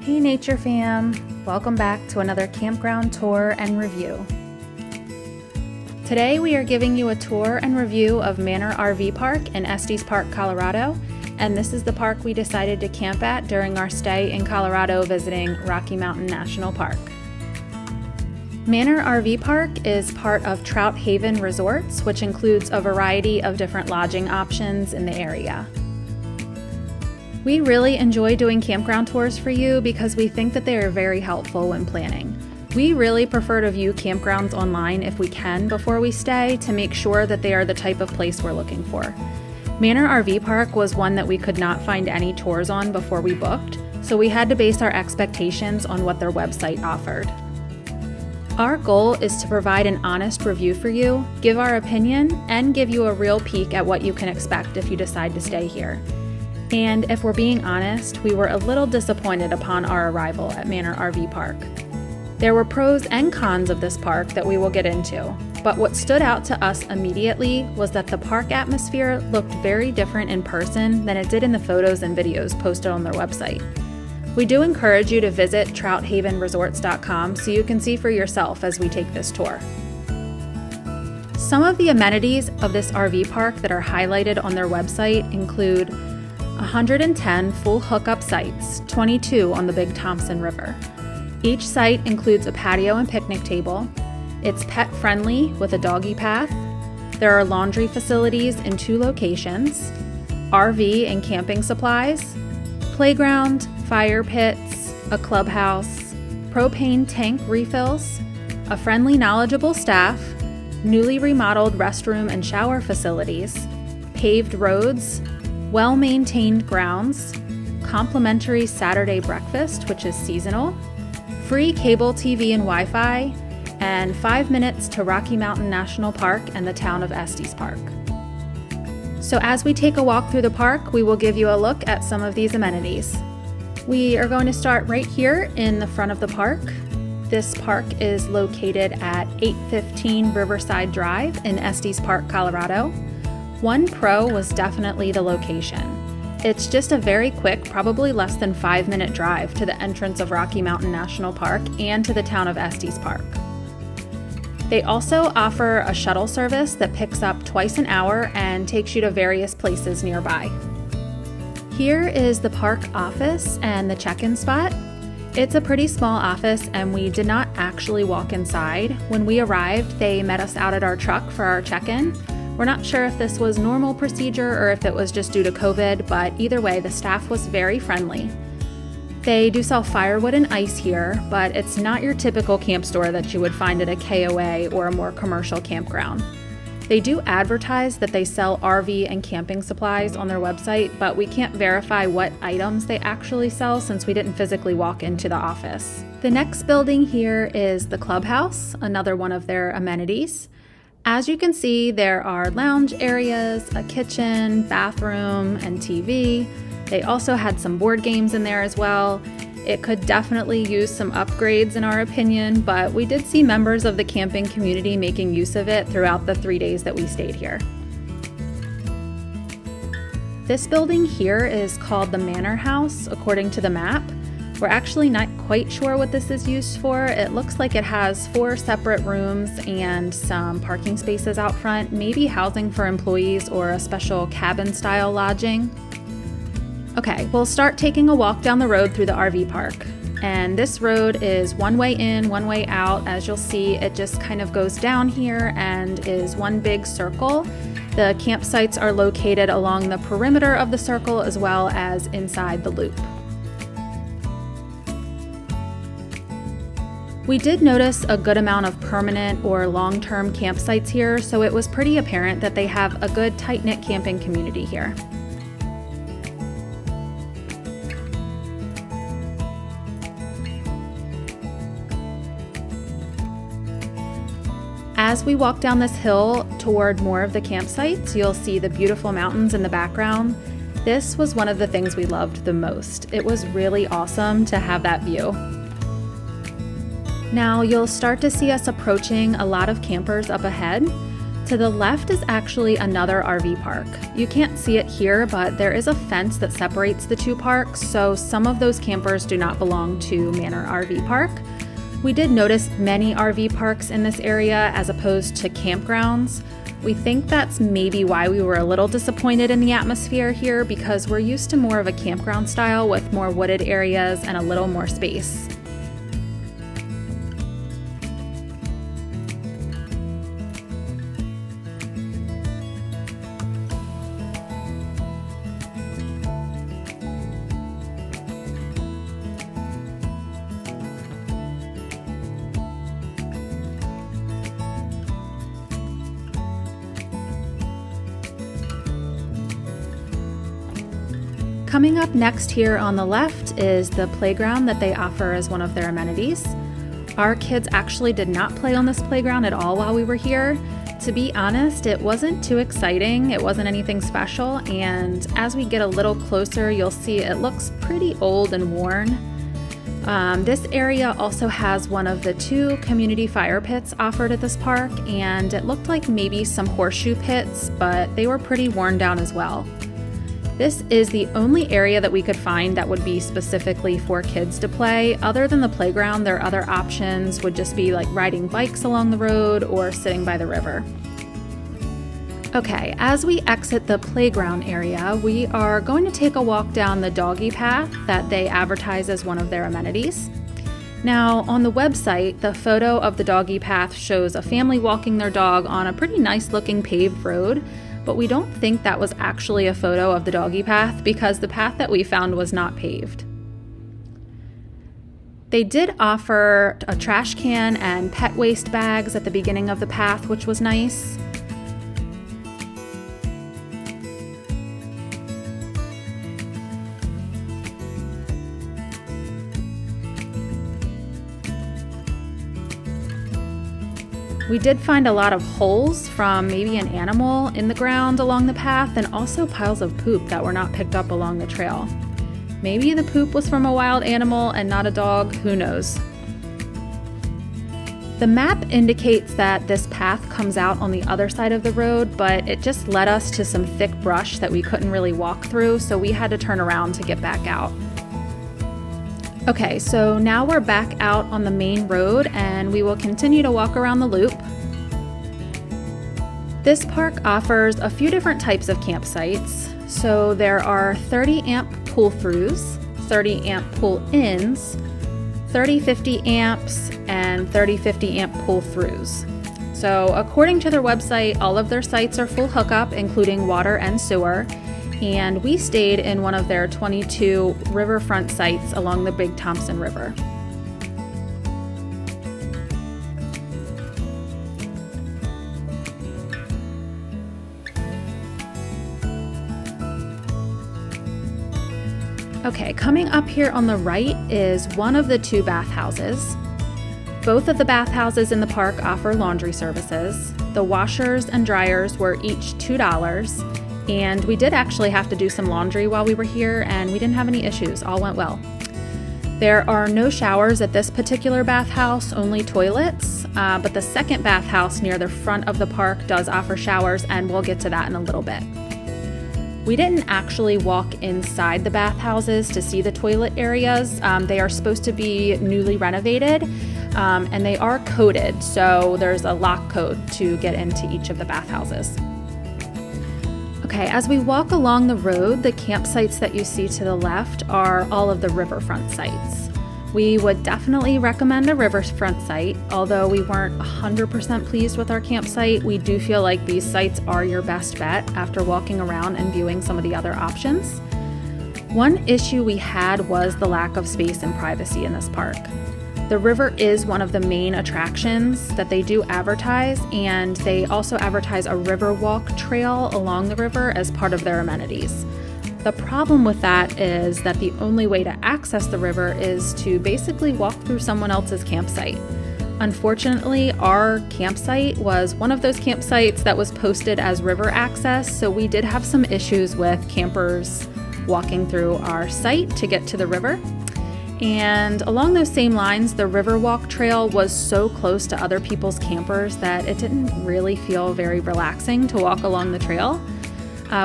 Hey Nature Fam! Welcome back to another campground tour and review. Today we are giving you a tour and review of Manor RV Park in Estes Park, Colorado, and this is the park we decided to camp at during our stay in Colorado visiting Rocky Mountain National Park. Manor RV Park is part of Trout Haven Resorts, which includes a variety of different lodging options in the area. We really enjoy doing campground tours for you because we think that they are very helpful when planning. We really prefer to view campgrounds online if we can before we stay to make sure that they are the type of place we're looking for. Manor RV Park was one that we could not find any tours on before we booked, so we had to base our expectations on what their website offered. Our goal is to provide an honest review for you, give our opinion, and give you a real peek at what you can expect if you decide to stay here. And if we're being honest, we were a little disappointed upon our arrival at Manor RV Park. There were pros and cons of this park that we will get into, but what stood out to us immediately was that the park atmosphere looked very different in person than it did in the photos and videos posted on their website. We do encourage you to visit trouthavenresorts.com so you can see for yourself as we take this tour. Some of the amenities of this RV park that are highlighted on their website include 110 full hookup sites, 22 on the Big Thompson River. Each site includes a patio and picnic table. It's pet friendly with a doggie path. There are laundry facilities in 2 locations, RV and camping supplies, playground, fire pits, a clubhouse, propane tank refills, a friendly, knowledgeable staff, newly remodeled restroom and shower facilities, paved roads, well-maintained grounds, complimentary Saturday breakfast, which is seasonal, free cable TV and Wi-Fi, and 5 minutes to Rocky Mountain National Park and the town of Estes Park. So as we take a walk through the park, we will give you a look at some of these amenities. We are going to start right here in the front of the park. This park is located at 815 Riverside Drive in Estes Park, Colorado. One pro was definitely the location. It's just a very quick, probably less than 5-minute drive to the entrance of Rocky Mountain National Park and to the town of Estes Park. They also offer a shuttle service that picks up twice an hour and takes you to various places nearby. Here is the park office and the check-in spot. It's a pretty small office and we did not actually walk inside. When we arrived, they met us out at our truck for our check-in. We're not sure if this was normal procedure or if it was just due to COVID, but either way, the staff was very friendly. They do sell firewood and ice here, but it's not your typical camp store that you would find at a KOA or a more commercial campground. They do advertise that they sell RV and camping supplies on their website, but we can't verify what items they actually sell since we didn't physically walk into the office. The next building here is the clubhouse, another one of their amenities. As you can see, there are lounge areas, a kitchen, bathroom, and TV. They also had some board games in there as well. It could definitely use some upgrades in our opinion, but we did see members of the camping community making use of it throughout the 3 days that we stayed here. This building here is called the Manor House, according to the map. We're actually not quite sure what this is used for. It looks like it has 4 separate rooms and some parking spaces out front, maybe housing for employees or a special cabin-style lodging. Okay, we'll start taking a walk down the road through the RV park. And this road is one way in, one way out. As you'll see, it just kind of goes down here and is one big circle. The campsites are located along the perimeter of the circle as well as inside the loop. We did notice a good amount of permanent or long-term campsites here, so it was pretty apparent that they have a good tight-knit camping community here. As we walk down this hill toward more of the campsites, you'll see the beautiful mountains in the background. This was one of the things we loved the most. It was really awesome to have that view. Now you'll start to see us approaching a lot of campers up ahead. To the left is actually another RV park. You can't see it here, but there is a fence that separates the two parks, so some of those campers do not belong to Manor RV Park. We did notice many RV parks in this area as opposed to campgrounds. We think that's maybe why we were a little disappointed in the atmosphere here, because we're used to more of a campground style with more wooded areas and a little more space. Coming up next here on the left is the playground that they offer as one of their amenities. Our kids actually did not play on this playground at all while we were here. To be honest, it wasn't too exciting, it wasn't anything special, and as we get a little closer, you'll see it looks pretty old and worn. This area also has one of the 2 community fire pits offered at this park, and it looked like maybe some horseshoe pits, but they were pretty worn down as well. This is the only area that we could find that would be specifically for kids to play. Other than the playground, their other options would just be like riding bikes along the road or sitting by the river. Okay, as we exit the playground area, we are going to take a walk down the Doggie Path that they advertise as one of their amenities. Now, on the website, the photo of the Doggie Path shows a family walking their dog on a pretty nice looking paved road, but we don't think that was actually a photo of the Doggie Path because the path that we found was not paved. They did offer a trash can and pet waste bags at the beginning of the path, which was nice. We did find a lot of holes from maybe an animal in the ground along the path, and also piles of poop that were not picked up along the trail. Maybe the poop was from a wild animal and not a dog, who knows. The map indicates that this path comes out on the other side of the road, but it just led us to some thick brush that we couldn't really walk through, so we had to turn around to get back out. Okay, so now we're back out on the main road and we will continue to walk around the loop. This park offers a few different types of campsites. So there are 30 amp pull-throughs, 30 amp pull-ins, 30-50 amps, and 30-50 amp pull-throughs. So according to their website, all of their sites are full hookup, including water and sewer. And we stayed in one of their 22 riverfront sites along the Big Thompson River. Okay, coming up here on the right is one of the 2 bathhouses. Both of the bathhouses in the park offer laundry services. The washers and dryers were each $2. And we did actually have to do some laundry while we were here, and we didn't have any issues. All went well. There are no showers at this particular bathhouse, only toilets, but the second bathhouse near the front of the park does offer showers, and we'll get to that in a little bit. We didn't actually walk inside the bathhouses to see the toilet areas. They are supposed to be newly renovated, and they are coded, so there's a lock code to get into each of the bathhouses. Okay, as we walk along the road, the campsites that you see to the left are all of the riverfront sites. We would definitely recommend a riverfront site. Although we weren't 100% pleased with our campsite, we do feel like these sites are your best bet after walking around and viewing some of the other options. One issue we had was the lack of space and privacy in this park. The river is one of the main attractions that they do advertise, and they also advertise a river walk trail along the river as part of their amenities. The problem with that is that the only way to access the river is to basically walk through someone else's campsite. Unfortunately, our campsite was one of those campsites that was posted as river access, so we did have some issues with campers walking through our site to get to the river. And along those same lines, the Riverwalk trail was so close to other people's campers that it didn't really feel very relaxing to walk along the trail.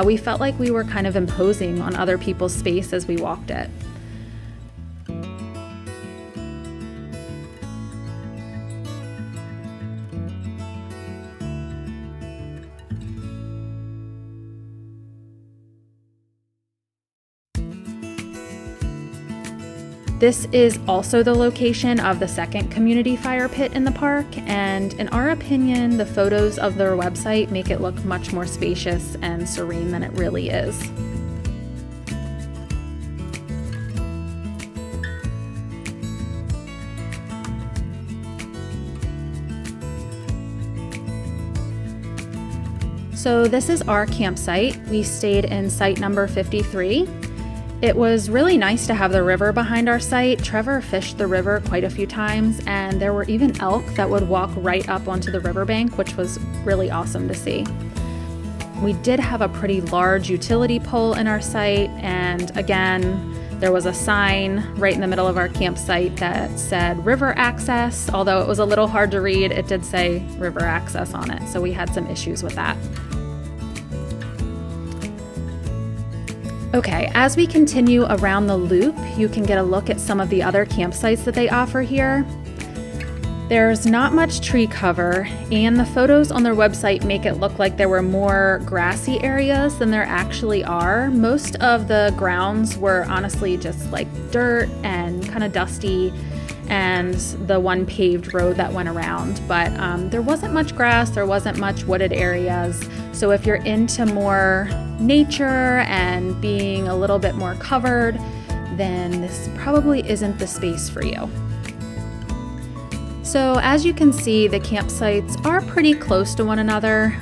We felt like we were kind of imposing on other people's space as we walked it. This is also the location of the second community fire pit in the park, and in our opinion, the photos of their website make it look much more spacious and serene than it really is. So this is our campsite. We stayed in site number 53. It was really nice to have the river behind our site. Trevor fished the river quite a few times, and there were even elk that would walk right up onto the riverbank, which was really awesome to see. We did have a pretty large utility pole in our site, and again, there was a sign right in the middle of our campsite that said river access. Although it was a little hard to read, it did say river access on it, so we had some issues with that. Okay, as we continue around the loop, you can get a look at some of the other campsites that they offer here. There's not much tree cover, and the photos on their website make it look like there were more grassy areas than there actually are. Most of the grounds were honestly just like dirt and kind of dusty, and the one paved road that went around. But there wasn't much grass, there wasn't much wooded areas. So if you're into more nature and being a little bit more covered, then this probably isn't the space for you. So as you can see, the campsites are pretty close to one another.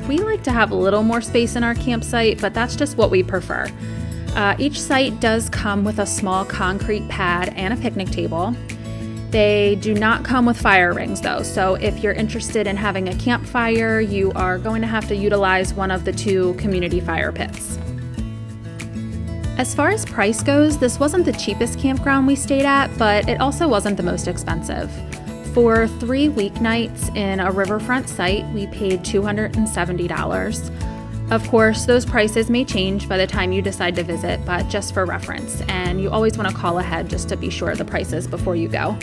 We like to have a little more space in our campsite, but that's just what we prefer. Each site does come with a small concrete pad and a picnic table. They do not come with fire rings though, so if you're interested in having a campfire, you are going to have to utilize one of the two community fire pits. As far as price goes, this wasn't the cheapest campground we stayed at, but it also wasn't the most expensive. For 3 weeknights in a riverfront site, we paid $270. Of course, those prices may change by the time you decide to visit, but just for reference, and you always want to call ahead just to be sure of the prices before you go.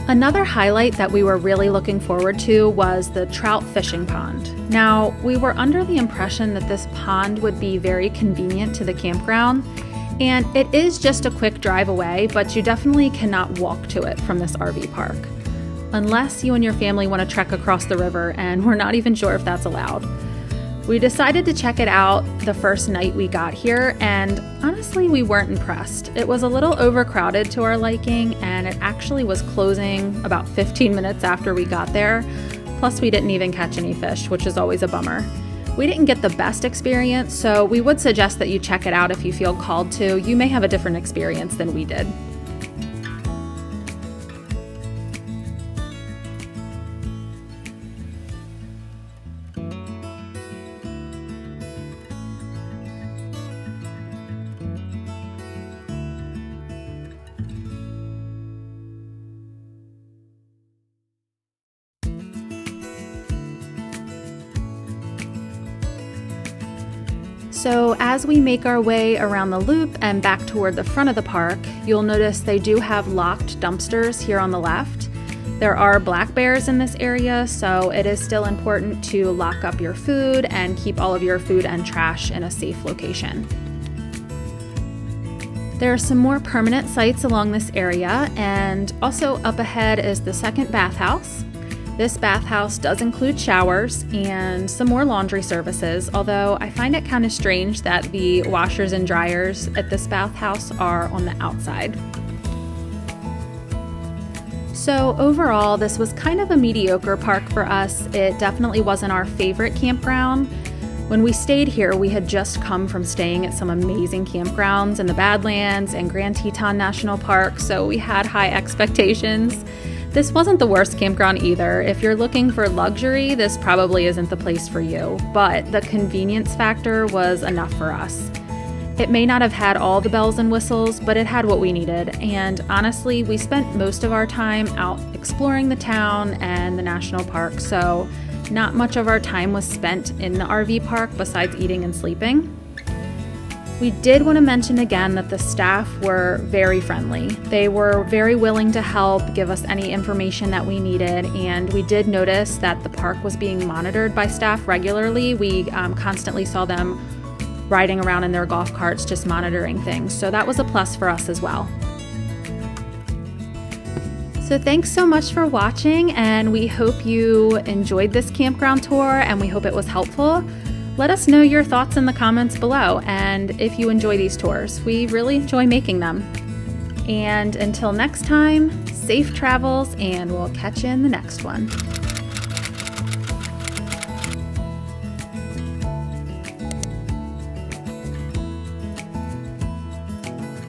Another highlight that we were really looking forward to was the trout fishing pond. Now, we were under the impression that this pond would be very convenient to the campground, and it is just a quick drive away, but you definitely cannot walk to it from this RV park. Unless you and your family want to trek across the river, and we're not even sure if that's allowed. We decided to check it out the first night we got here, and honestly, we weren't impressed. It was a little overcrowded to our liking, and it actually was closing about 15 minutes after we got there. Plus, we didn't even catch any fish, which is always a bummer. We didn't get the best experience, so we would suggest that you check it out if you feel called to. You may have a different experience than we did. So as we make our way around the loop and back toward the front of the park, you'll notice they do have locked dumpsters here on the left. There are black bears in this area, so it is still important to lock up your food and keep all of your food and trash in a safe location. There are some more permanent sites along this area, and also up ahead is the second bathhouse. This bathhouse does include showers and some more laundry services, although I find it kind of strange that the washers and dryers at this bathhouse are on the outside. So overall, this was kind of a mediocre park for us. It definitely wasn't our favorite campground. When we stayed here, we had just come from staying at some amazing campgrounds in the Badlands and Grand Teton National Park, so we had high expectations. This wasn't the worst campground either. If you're looking for luxury, this probably isn't the place for you, but the convenience factor was enough for us. It may not have had all the bells and whistles, but it had what we needed. And honestly, we spent most of our time out exploring the town and the national park, so not much of our time was spent in the RV park besides eating and sleeping. We did want to mention again that the staff were very friendly. They were very willing to help, give us any information that we needed, and we did notice that the park was being monitored by staff regularly. We constantly saw them riding around in their golf carts just monitoring things, so that was a plus for us as well. So thanks so much for watching, and we hope you enjoyed this campground tour and we hope it was helpful. Let us know your thoughts in the comments below, and if you enjoy these tours. We really enjoy making them. And until next time, safe travels, and we'll catch you in the next one.